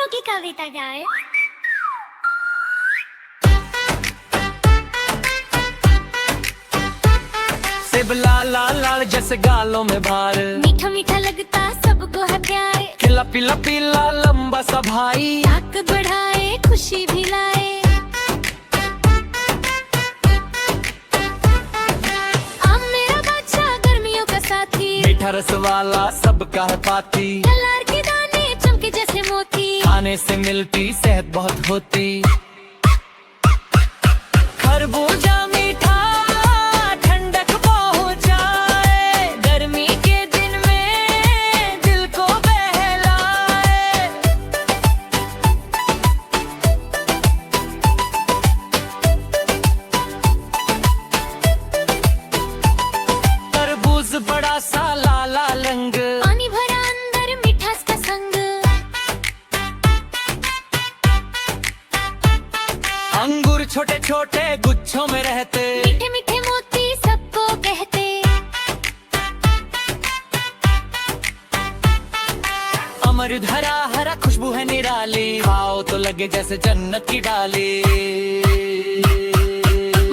फलों की कविता गाए। सेब लाल लाल लाल जैसे गालों में भार, मीठा मीठा लगता सबको है प्यार। खिला पीला पीला लंबा सा भाई, ताकत बढ़ाए खुशी भी लाए। आम मेरा बादशाह गर्मियों का साथी, मीठा रस वाला सबका है पाती। कलार के दाने चमके जैसे मोती, खाने से मिलती सेहत बहुत होती। खरबूजा मीठा ठंडक पहुंचाए, गर्मी के दिन में दिल को बहलाए। तरबूज बड़ा सा लाला रंग, पानी भरा अंदर मिठास का संग। अंगूर छोटे छोटे गुच्छों में रहते, मीठे मीठे मोती सबको कहते। अमरूद हरा हरा खुशबू है निराली, खाओ तो लगे जैसे जन्नत की डाली।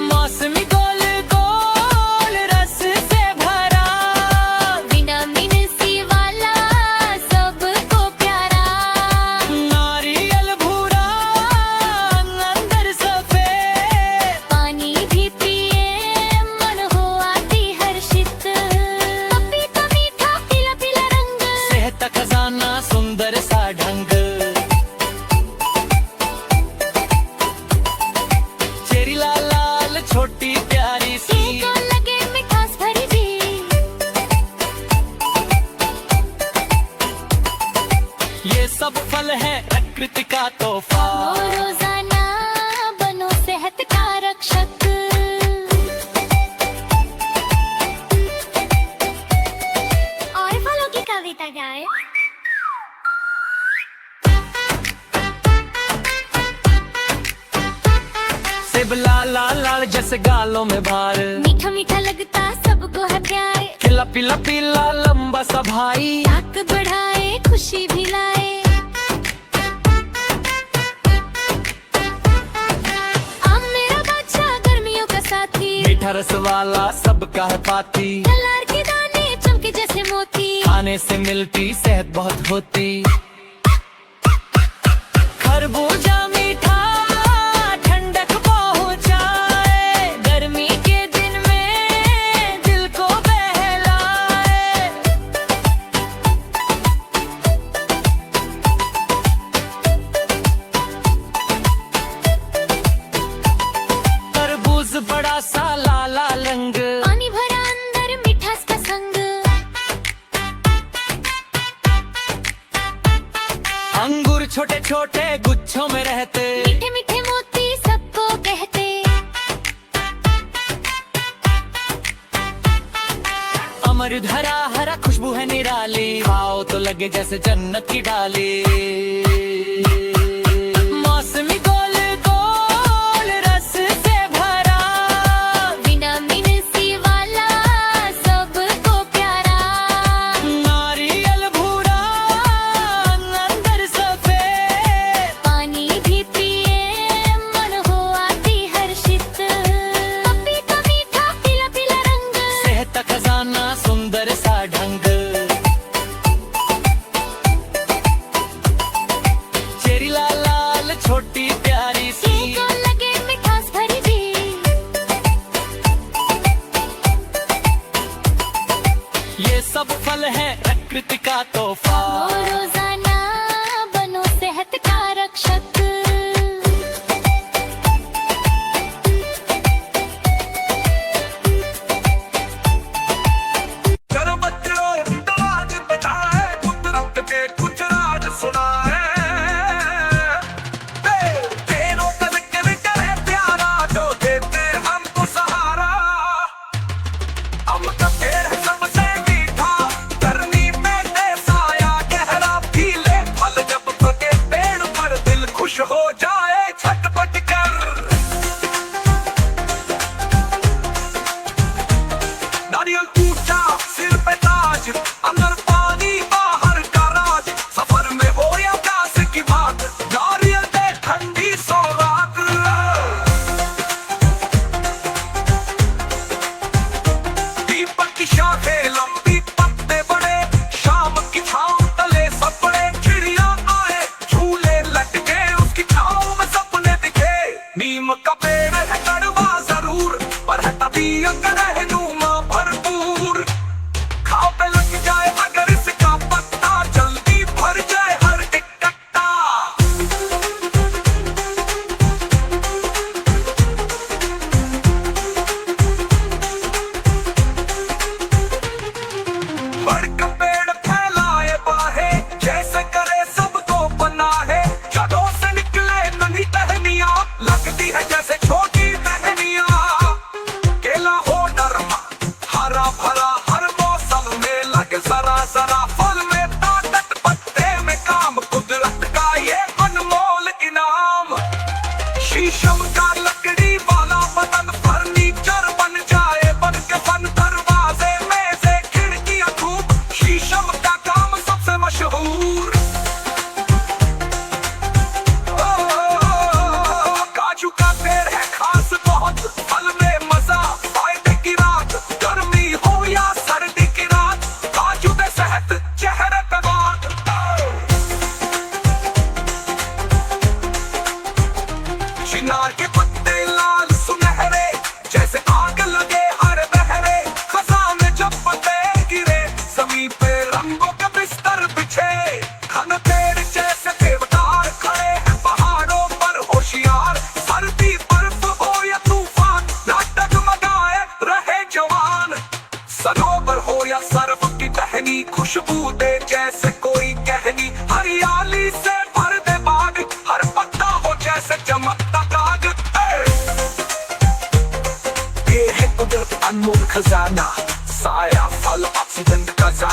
मौसमी गोल गोल रस से भरा, विटामिन सी वाला सबको प्यारा। नारियल भूरा अंदर सफेद, पानी भी पिए मन हो आती हर्षित। पपीता मीठा पीला पीला रंग, सेहत का खजाना सुंदर सा ढंग। चेरी लाल लाल छोटी प्यारी सी, को लगे मिठास भरी भी। ये सब फल है प्रकृति का तोहफा। वो रोजाना बनो सेहत का रक्षक। और फलों की कविता गाए। सेब लाल लाल लाल जैसे गालों में भार, मीठा मीठा लगता सबको है प्यार। खिला पीला पीला लंबा सा भाई, ताकत बढ़ाए खुशी भी लाए। आम मेरा बादशाह गर्मियों का साथी, मीठा रस वाला सबका है पाती। कलार के दाने चमके जैसे मोती, खाने से मिलती सेहत बहुत होती। खरबूजा मीठा ठंडक पहुंचाए, गर्मी के दिन में दिल को बहलाए। तरबूज बड़ा सा लाला रंग, पानी भरा अंदर मिठास का संग। अंगूर छोटे छोटे गुच्छों में रहते, मीठे मीठे मोती सबको कहते। अमरूद हरा हरा खुशबू है निराली, खाओ तो लगे जैसे जन्नत की डाली। मौसमी गोल गोल रस से भरा, विटामिन सी वाला सबको प्यारा। नारियल भूरा अंदर सफेद, पानी भी पिए मन हो आती हर्षित। पपीता मीठा पीला पीला रंग, सेहत का खजाना सुंदर सा ढंग।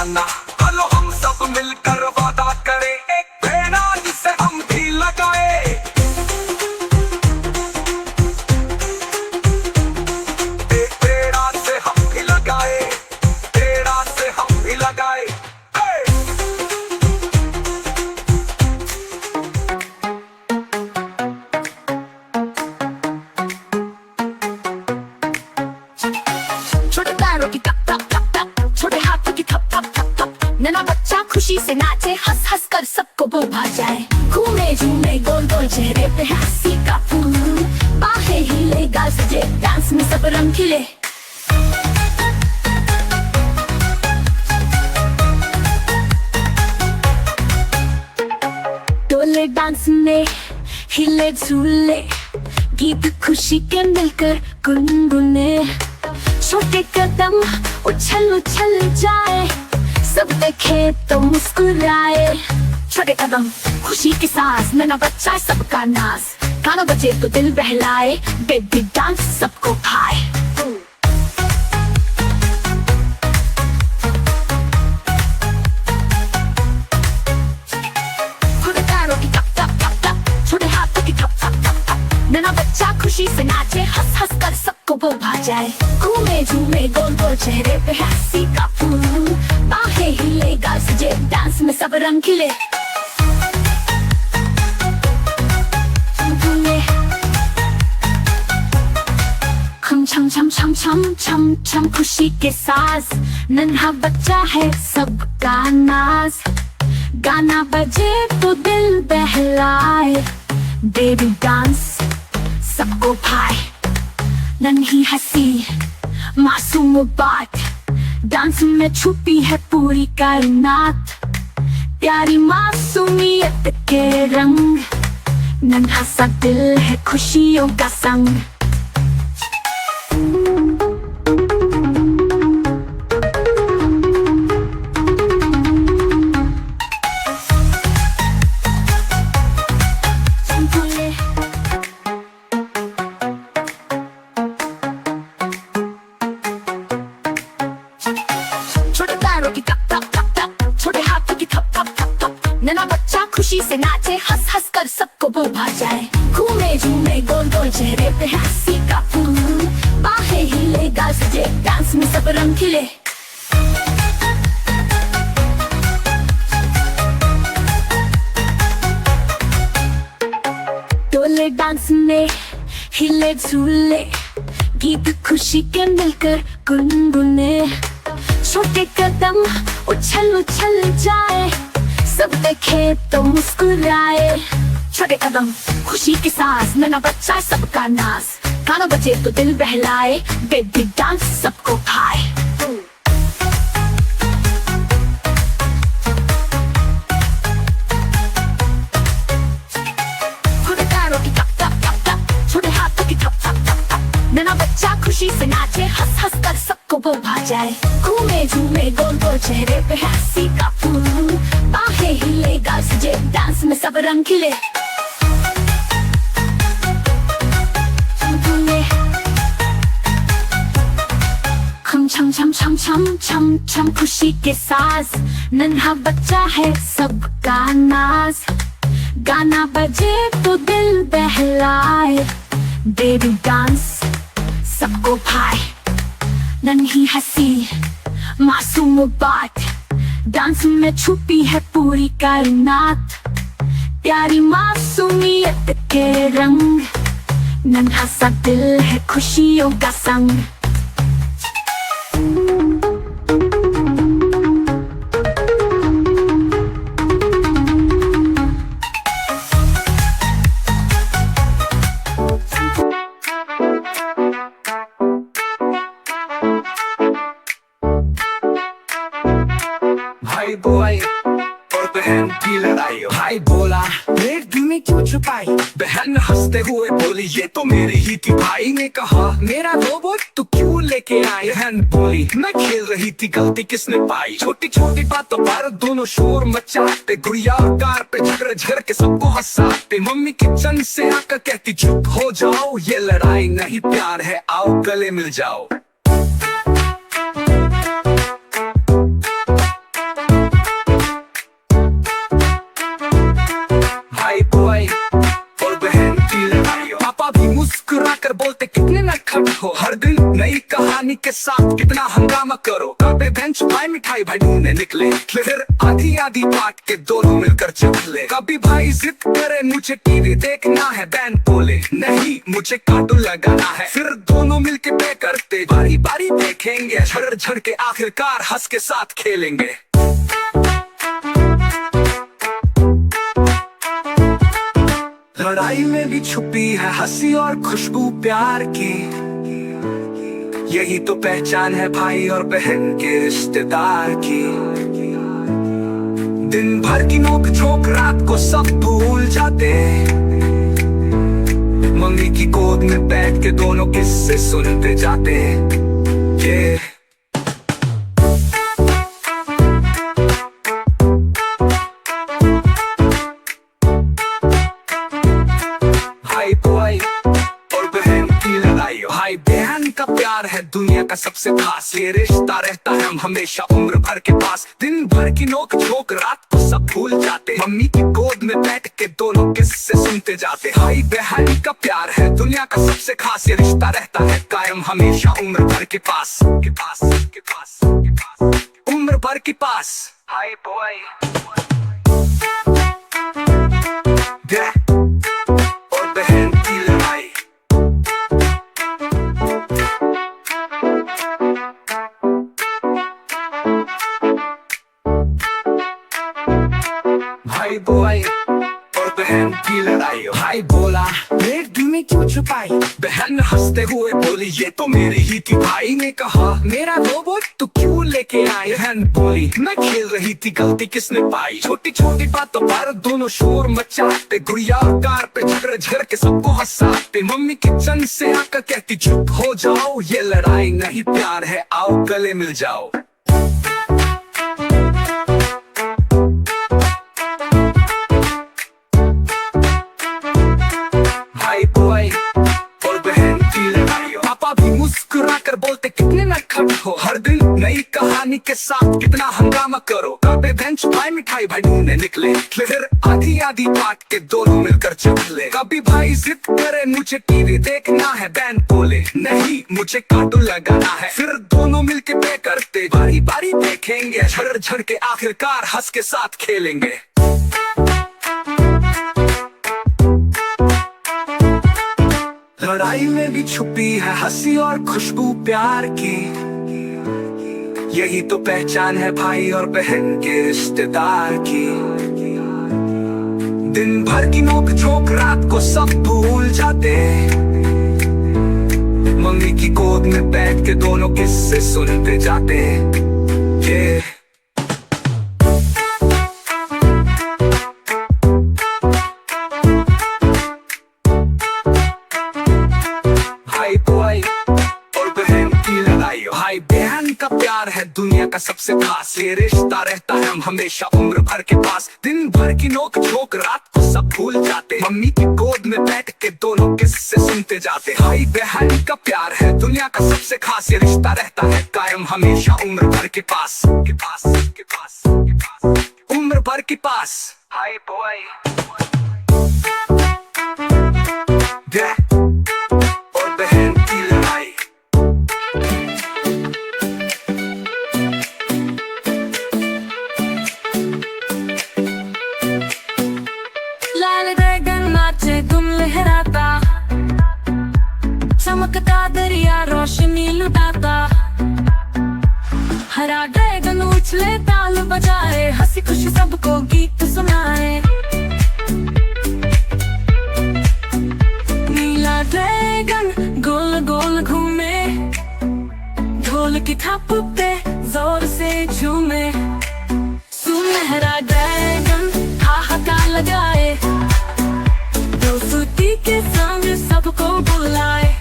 जाना। चलो हम सब मिलकर वादा करें, एक प्रेरणा जिसे हम भी लगाए। एक प्रेरणा से हम भी लगाए, प्रेरणा से हम भी लगाए। छोटे पैरों की टप टप टप टप, छोटे हाथों की थप थप थप थप, नन्हा बच्चा खुशी से नाचे, हंस हंस कर सबको भुला जाए। घूमे झूमे गोल गोल चेहरे पे हंसी का फूल, बाहें हिले गाल सजे, डांस में सब रंग खिले। डोले डांस में हिले झूले, गीत खुशी के मिलकर गुनगुने। छोटे कदम उछल उछल जाए, सब देखे तो मुस्कुराए। छोटे कदम खुशी की सांस, नन्हा बच्चा सबका नाज, गाना बजे तो दिल बहलाए, बेबी डांस सबको भाए। छोटे पैरों की टप टप टप टप, छोटे हाथों की थप थप थप थप, नन्हा बच्चा खुशी से नाचे, हंस हंस कर सबको भुला जाए। घूमे झूमे गोल गोल चेहरे पे हंसी का फूल, बाहें हिले गाल सजे, डांस में सब रंग खिले। खम छम छम छम छम छम छम खुशी के साथ, नन्हा बच्चा है सबका नाज, गाना बजे तो दिल बहलाए, बेबी डांस सबको भाए। नन्ही हंसी मासूम बात, डांस में छुपी है पूरी कायनात, प्यारी मासूमियत के रंग, नन्हा सा दिल है खुशियों का संग। छोटे पैरों की टप टप टप टप, छोटे हाथों की थप थप थप थप, नन्हा बच्चा खुशी से नाचे, हंस हंस कर सबको भुला जाए। घूमे झूमे गोल गोल चेहरे पे हंसी का फूल, बाहें हिले गाल सजे, डांस में सब रंग खिले। डोले डांस में हिले झूले, गीत खुशी के मिलकर गुनगुने। छोटे कदम उछल उछल जाए, सब देखे तो मुस्कुराए। छोटे कदम खुशी की सांस, नन्हा बच्चा सबका नाज, गाना बजे तो दिल बहलाए, बेबी डांस सबको भाए। छोटे पैरों की टप टप टप टप, छोटे हाथों की थप थप थप थप, नन्हा बच्चा खुशी से नाचे, हंस हंस कर सबको भुला जाए। घूमे झूमे गोल गोल चेहरे पे हंसी का फूल, बाहें हिले गाल सजे, डांस में सब रंग खिले। खम छम छम छम छम छम छम खुशी के साथ, नन्हा बच्चा है सबका नाज, गाना बजे तो दिल बहलाए, बेबी डांस सबको भाए। नन्ही हंसी मासूम बात, डांस में छुपी है पूरी कायनात, प्यारी मासूमियत के रंग, नन्हा सा दिल है खुशियों का संग। भाई बोलाई और बहन की लड़ाई, भाई बोला एक दिल में क्यों छुपाई, बहन हंसते हुए बोली ये तो मेरी ही थी। भाई ने कहा मेरा रोबोट तो क्यों लेके आई, बहन बोली मैं खेल रही थी, गलती किसने पाई। छोटी छोटी बातों पर दोनों शोर मचाते, गुड़िया और कार पे झगड़ झगड़ के सबको हंसाते। मम्मी किचन से आकर कहती चुप हो जाओ, ये लड़ाई नहीं प्यार है, आओ गले मिल जाओ। मुस्कुरा कर बोलते कितने नटखट हो, हर दिन नई कहानी के साथ कितना हंगामा करो। कभी बेंच भाई मिठाई भाई ढूंढने निकले, फिर आधी आधी बांट के दोनों मिलकर चख ले। कभी भाई जिद करे मुझे टीवी देखना है, बहन बोले नहीं मुझे कार्टून लगाना है। फिर दोनों मिलके पे करते बारी बारी देखेंगे, झड़ झड़ के आखिरकार हंस के साथ खेलेंगे। लड़ाई में भी छुपी है हंसी और खुशबू प्यार की, यही तो पहचान है भाई और बहन के रिश्तेदार की। दिन भर की नोक झोंक रात को सब भूल जाते, मम्मी की गोद में बैठ के दोनों किस्से सुनते जाते। ये भाई बॉय और बहन की लड़ाई, भाई बहन का प्यार है दुनिया का सबसे खास। ये रिश्ता रहता है हम हमेशा उम्र भर के पास। दिन भर की नोक झोंक रात को सब भूल जाते, मम्मी की गोद में बैठ के दोनों किस्से सुनते जाते। भाई बहन का प्यार है दुनिया का सबसे खास। ये रिश्ता रहता है कायम हमेशा उम्र भर के पास, के पास, के पास, के पास, उम्र भर के पास। भाई बॉय और बहन की लड़ाई। भाई बॉय और बहन की लड़ाई। भाई बोला रेड दिल में क्यों छुपाई, बहन हंसते हुए बोली ये तो मेरी ही थी। भाई ने कहा मेरा रोबोट तू क्यों लेके आई, बहन बोली मैं खेल रही थी गलती किसने पाई। छोटी छोटी बातों पर दोनों शोर मचाते, गुड़िया और कार पे झगड़ झगड़ के सबको हंसाते। मम्मी किचन से आकर कहती चुप हो जाओ, ये लड़ाई नहीं प्यार है, आओ गले मिल जाओ। भाई बॉय और बहन की लड़ाई। पापा भी मुस्कुरा कर बोलते कितने नटखट हो, हर दिन नई कहानी के साथ कितना हंगामा करो। कभी बेंच भाई मिठाई भाई ढूंढने निकले, फिर आधी आधी बांट के दोनों मिलकर चख ले। कभी भाई जिद करे मुझे टीवी देखना है, बहन बोले नहीं मुझे कार्टून लगाना है। फिर दोनों मिलके पे करते बारी बारी देखेंगे, झड़ झड़ के आखिरकार हंस के साथ खेलेंगे। लड़ाई में भी छुपी है हंसी और खुशबू प्यार की, यही तो पहचान है भाई और बहन के रिश्तेदार की। दिन भर की नोक झोंक रात को सब भूल जाते, मम्मी की गोद में बैठ के दोनों किस्से सुनते जाते। ये भाई बॉय और बहन की लड़ाई। भाई बहन का प्यार है दुनिया का सबसे खास। ये रिश्ता रहता है हम हमेशा उम्र भर के पास। दिन भर की नोक झोंक रात को सब भूल जाते, मम्मी की गोद में बैठ के दोनों किस्से सुनते जाते। भाई बहन का प्यार है दुनिया का सबसे खास। ये रिश्ता रहता है कायम हमेशा उम्र भर के पास, के पास, के पास, के पास, उम्र भर के पास। भाई बॉय और बहन की लड़ाई। लाल ड्रैगन नाचे धुन लहराता, चमकता दरिया रोशनी लुटाता। हरा ड्रैगन उछले ताल बजाए, हंसी खुशी सबको गीत सुनाए। नीला ड्रैगन गोल गोल घूमे, ढोल की थाप पे जोर से झूमे। सुनहरा ड्रैगन हाहाकार लगाए, दोस्ती के संग सबको बुलाए।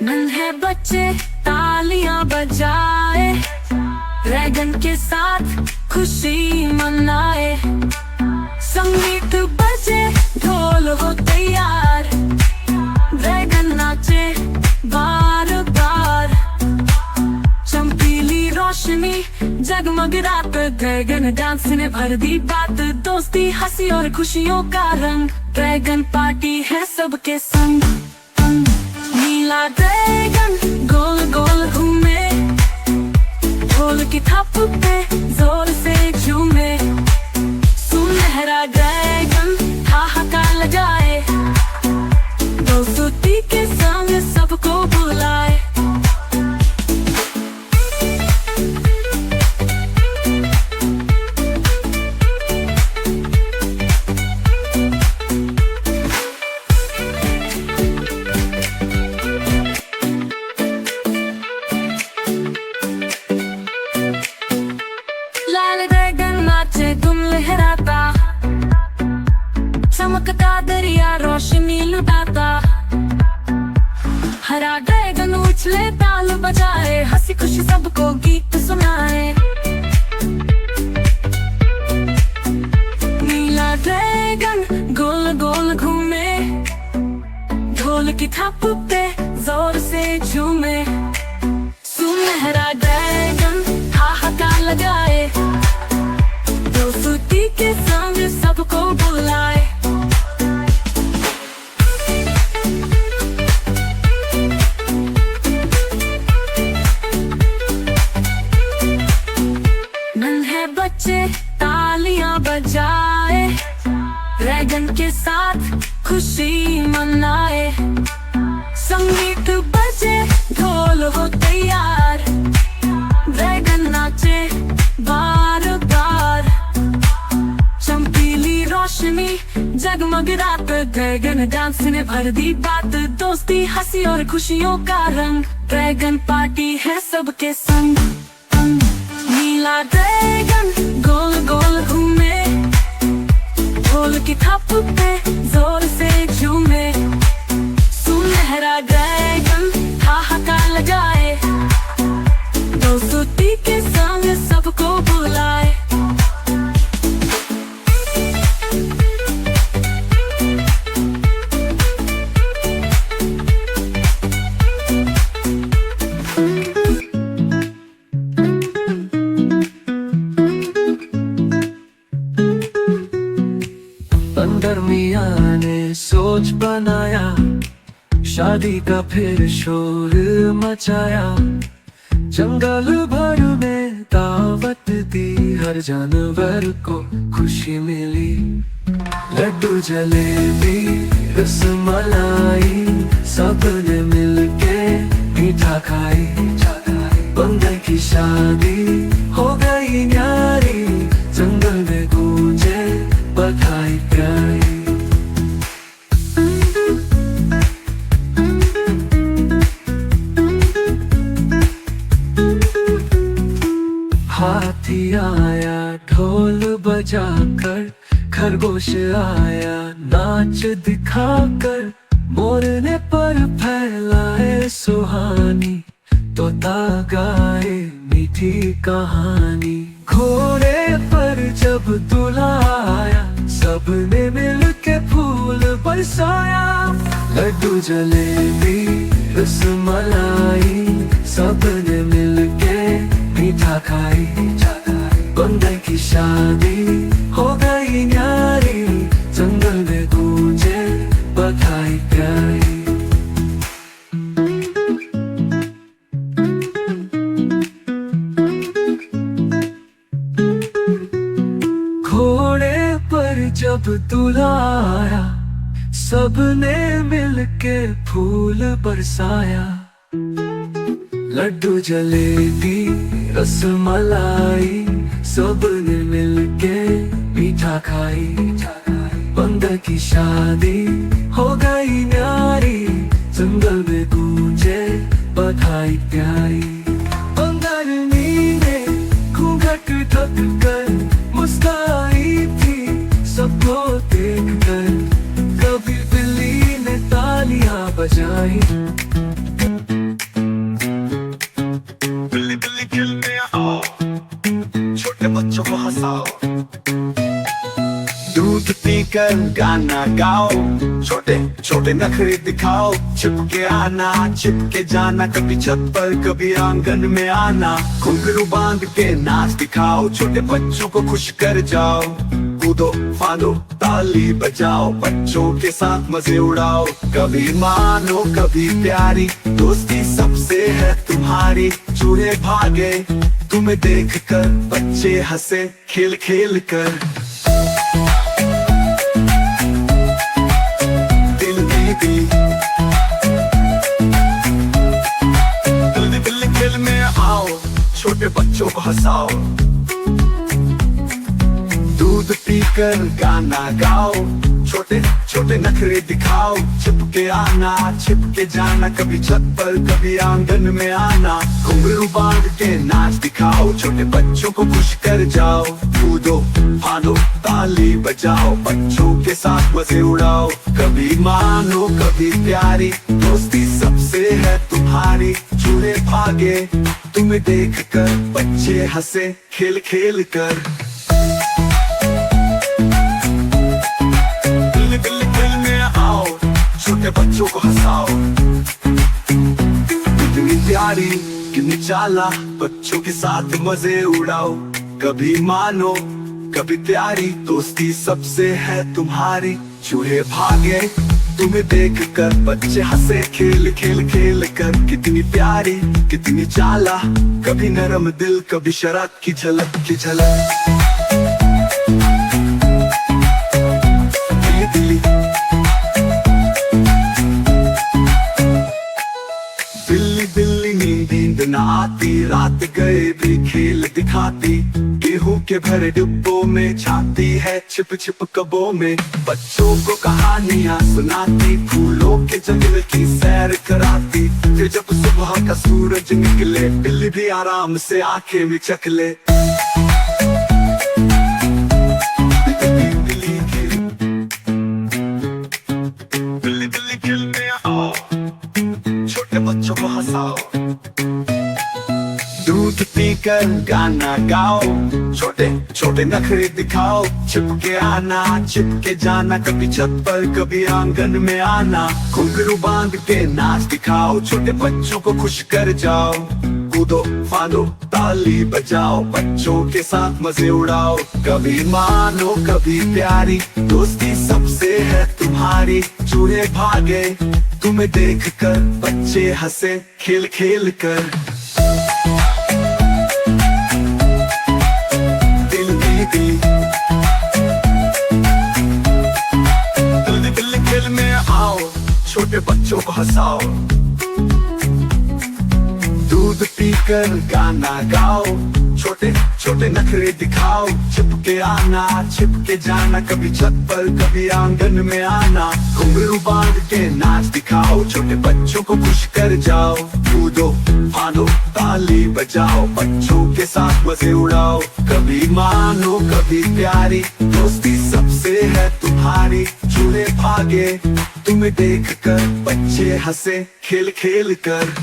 नन्हे बच्चे तालियां बजाए, ड्रैगन के साथ खुशी मनाए। संगीत बजे ढोल हो तैयार, ड्रैगन नाचे बार बार। चमकीली रोशनी जगमग रात ड्रैगन डांस ने भर दी बात, दोस्ती हंसी और खुशियों का रंग, ड्रैगन पार्टी है सबके संग। नीला ड्रैगन गोल गोल घूमे, ढोल की थप पे जोर से झूमे, सुनहरा ड्रैगन हाहाकार लगाए, दोस्ती के संग सबको बुलाए। लाल ड्रैगन नाचे धूम लहराता, चमकता दरिया रोशनी लुटाता, हरा ड्रैगन उछले ताल बजाए, हंसी खुशी सबको गीत सुनाए। नीला ड्रैगन गोल गोल घूमे, ढोल की थप पे जोर से झूमे, सुनहरा ड्रैगन हाहाकार लगाए, दोस्ती के संग सबको बुलाए। नन्हे बच्चे तालियां बजाए, ड्रैगन के साथ खुशी मनाए, संगीत बजे ढोल हो तैयार, ड्रैगन नाचे बार बार, चमकीली रोशनी जगमग रात ड्रैगन डांस ने भर दी बात, दोस्ती हंसी और खुशियों का रंग, ड्रैगन पार्टी है सबके संग। नीला ड्रैगन गोल गोल घूमे, ढोल की थप पे जोर से झूमे, सुनहरा ड्रैगन हाहाकार लगाए, दोस्ती के संग सबको बुलाए। अंदर मियाँ ने सोच बनाया, शादी का फिर शोर मचाया, जंगल भर में दावत दी, हर जानवर को खुशी मिली, लड्डू जलेबी रसमलाई, सबने मिलके मीठा खाई, बंदर की शादी हो गई न्यारी, जंगल में गूंजे बधाई प्यारी। हाथी आया ढोल बजाकर, खरगोश आया नाच दिखाकर, मोर ने पर फैलाए सुहानी, तोता गाए मीठी कहानी, घोड़े पर जब दूल्हा आया, सबने मिलके फूल बरसाया, लड्डू जलेबी रसमलाई, सबने मिलके मीठा खाई, बंदर की शादी हो गई न्यारी, जंगल में गूंजे बधाई प्यारी। घोड़े पर जब दूल्हा आया, सबने मिलके फूल बरसाया, लड्डू जलेबी रसमलाई, सबने मिलके मीठा खाई, बंदर की शादी हो गई न्यारी, जंगल में गूंजे बधाई प्यारी। बंदरनी ने घूंघट ढक कर मुस्कुराई थी, सबको देख कर कभी बिल्ली ने तालियां बजाई, बिल्ली बिल्ली खेलने आओ, छोटे बच्चों को हंसाओ, दूध पी कर गाना गाओ, छोटे छोटे नखरे दिखाओ, छिपके आना छिपके जाना, कभी छत पर कभी आंगन में आना, घुंघरू बांध के नाच दिखाओ, छोटे बच्चों को खुश कर जाओ, कूदो फांदो ताली बजाओ, बच्चों के साथ मजे उड़ाओ, कभी मानो कभी प्यारी दोस्ती सबसे है तुम्हारी, चूहे भागे तुम्हें देखकर, बच्चे हंसे खेल खेल कर, दिल दिल में आओ, छोटे बच्चों को हंसाओ, दूध पीकर गाना गाओ, छोटे छोटे नखरे दिखाओ, छिपके आना छिपके जाना, कभी छत पर कभी आंगन में आना, घुंघरू बांध के नाच दिखाओ, छोटे बच्चों को खुश कर जाओ, कूदो फांदो ताली बजाओ, बच्चों के साथ मजे उड़ाओ, कभी मानो कभी प्यारी दोस्ती सबसे है तुम्हारी, चूहे भागे तुम्हें देखकर, बच्चे हंसे खेल खेल कर, छोटे बच्चों को हंसाओ, कितनी प्यारी कितनी चाला, बच्चों के साथ मजे उड़ाओ, कभी मानो कभी प्यारी दोस्ती सबसे है तुम्हारी, चूहे भागे तुम्हें देखकर, बच्चे हंसे खेल खेल खेल कर, कितनी प्यारी कितनी चाला, कभी नरम दिल कभी शरारत की झलक की झलक, नींद न आती, रात गए भी खेल दिखाती, गेहूं के भरे डिब्बों में छाती है छिप छिप कबों में, बच्चों को कहानियां सुनाती, फूलों के जंगल की सैर कराती, फिर जब सुबह का सूरज निकले, बिल्ली भी आराम से आंखें मिचक ले, बिल्ली खेल में आओ, छोटे बच्चों को हंसाओ, दूध पीकर गाना गाओ, छोटे छोटे नखरे दिखाओ, छिपके आना छिपके जाना, कभी छत पर कभी आंगन में आना, घुंघरू बांध के नाच दिखाओ, छोटे बच्चों को खुश कर जाओ, कूदो फांदो ताली बजाओ, बच्चों के साथ मजे उड़ाओ, कभी मानो कभी प्यारी दोस्ती सबसे है तुम्हारी, चूहे भागे तुम्हें देखकर, बच्चे हंसे खेल खेल कर, दिल खेल में आओ, छोटे बच्चों को हंसाओ, दूध पीकर गाना गाओ, छोटे छोटे नखरे दिखाओ, छिपके आना छिपके जाना, कभी छत पर कभी आंगन में आना, घुंघरू बांध के नाच दिखाओ, छोटे बच्चों को खुश कर जाओ, कूदो फांदो ताली बजाओ, बच्चों के साथ मजे उड़ाओ, कभी मानो कभी प्यारी दोस्ती सबसे है तुम्हारी, चूहे भागे तुम्हें देखकर, बच्चे हंसे खेल खेल कर,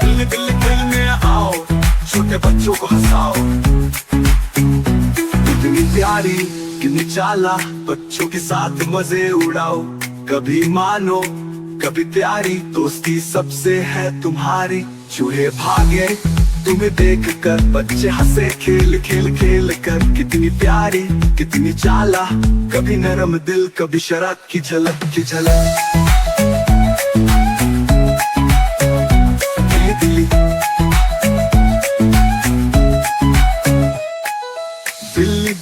दिल में आओ, छोटे बच्चों को हंसाओ, कितनी प्यारी कितनी चाला, बच्चों के साथ मजे उड़ाओ, कभी मानो कभी प्यारी दोस्ती सबसे है तुम्हारी, चूहे भागे तुम्हें देखकर, बच्चे हंसे खेल खेल खेल कर, कितनी प्यारी कितनी चाला, कभी नरम दिल कभी शरारत की झलक की झलक,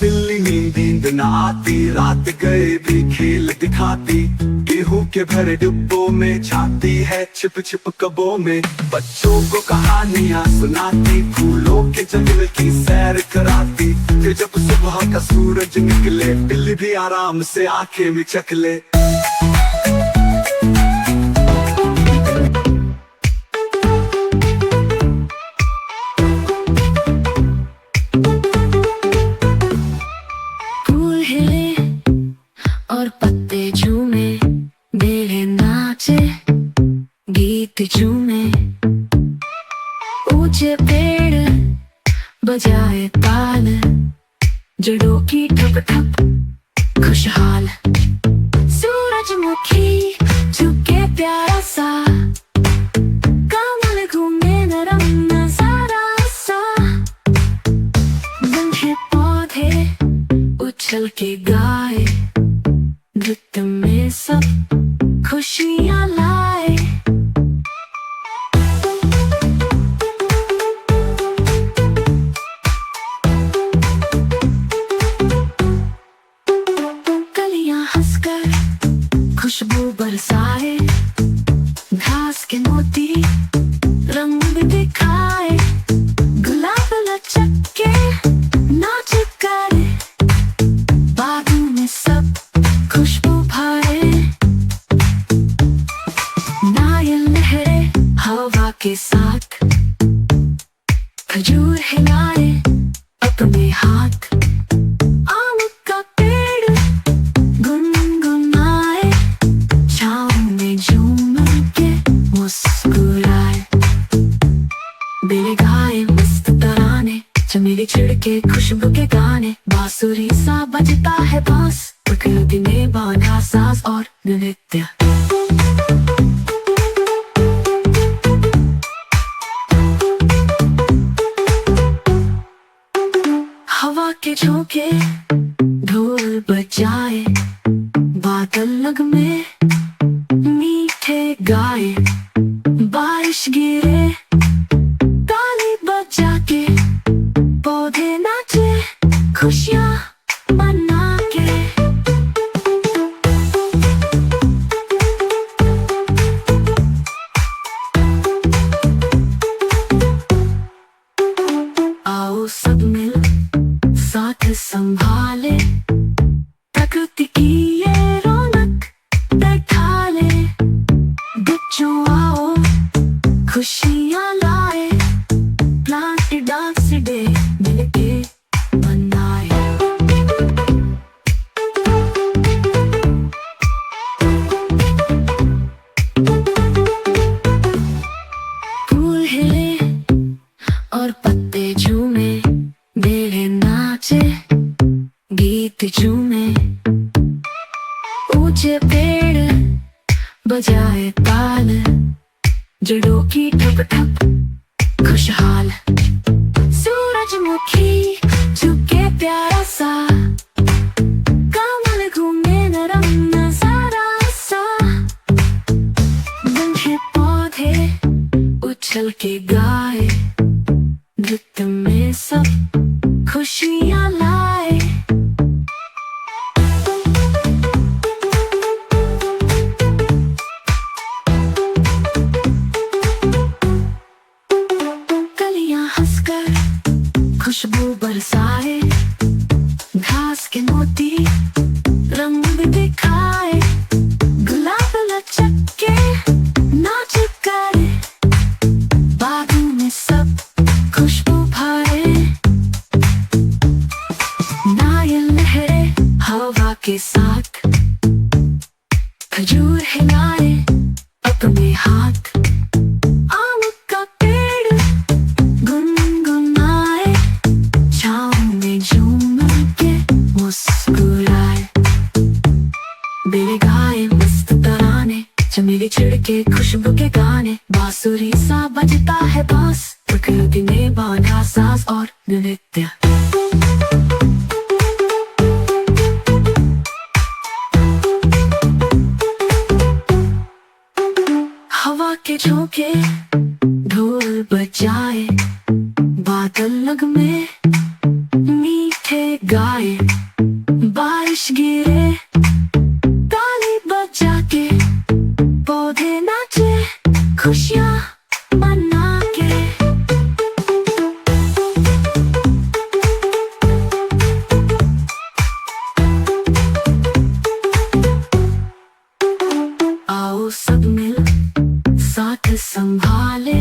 बिल्ली नींद न आती, रात गए भी खेल दिखाती, गेहूं के भरे डिब्बों में छाती है छिप छिप कबों में, बच्चों को कहानियां सुनाती, फूलों के जंगल की सैर कराती, फिर जब सुबह का सूरज निकले, बिल्ली भी आराम से आंखें मिचक ले, और पत्ते झूमे, बेले नाचे, गीत झूमे, ऊंचे पेड़ बजाए ताल, जड़ों की ठप ठप खुशहाल सूरजमुखी झुके प्यारा सा कमल घूमे नरम नजारा सा बंधे पौधे उछल के गाए नृत्य में सब खुशियाँ लाए कलियां हंसकर खुशबू बरसाए घास के मोती रंग भी दिखाए गुलाब लचक के नाच करे बागों में सब खुशबू भरे नारियल लहरे हवा के साथ खजूर हिलाए अपने हाथ आम का पेड़ गुनगुनाए छाँव में झूम के मुस्कुराए बेले गाए मस्त तराने चमेली छिड़के खुशबू के गाने बांसुरी सा बजता है बांस प्रकृति ने बांधा साज और नृत्य हवा के झोंके ढोल बजाए बादल लग में मीठे गाए बारिश गिरे ताली बजा के पौधे नाचे खुशियाँ मना के आओ सब मिल साथ संभाले प्रकृति की ये रौनक बैठा ले बच्चों आओ खुशियाँ लाए प्लांट डांस डे मिलके मनाए फूल हिले और पत्ते झूमे मेरे नाचे गीत झूमे ऊंचे पेड़ बजाए ताल जड़ों की ठप ठप खुशहाल सूरजमुखी झुके प्यारा सा कमल घूमे नरम नजारा सा बंधे पौधे उछल के गाए नृत्य में सब खुशियाँ लाए कलियां हंसकर खुशबू बरसाए घास के मोती रंग भी दिखाए गुलाब लचक के नाच करे बागों में सब खुशबू भरे नारियल लहरे हवा के साथ खजूर हिलाए अपने हाथ आम का पेड़ गुनगुनाए छाँव में झूम के मुस्कुराए बेले गाए मस्त तराने चमेली छिड़के खुशबू के गाने बांसुरी सा बजता है बांस प्रकृति ने बांधा साज और नृत्य हवा के झोंके ढोल बजाए बादल लग में मीठे गाए बारिश गिरे ताली बजा के पौधे नाचे खुशियाँ मना के आओ सब मिल साथ संभाले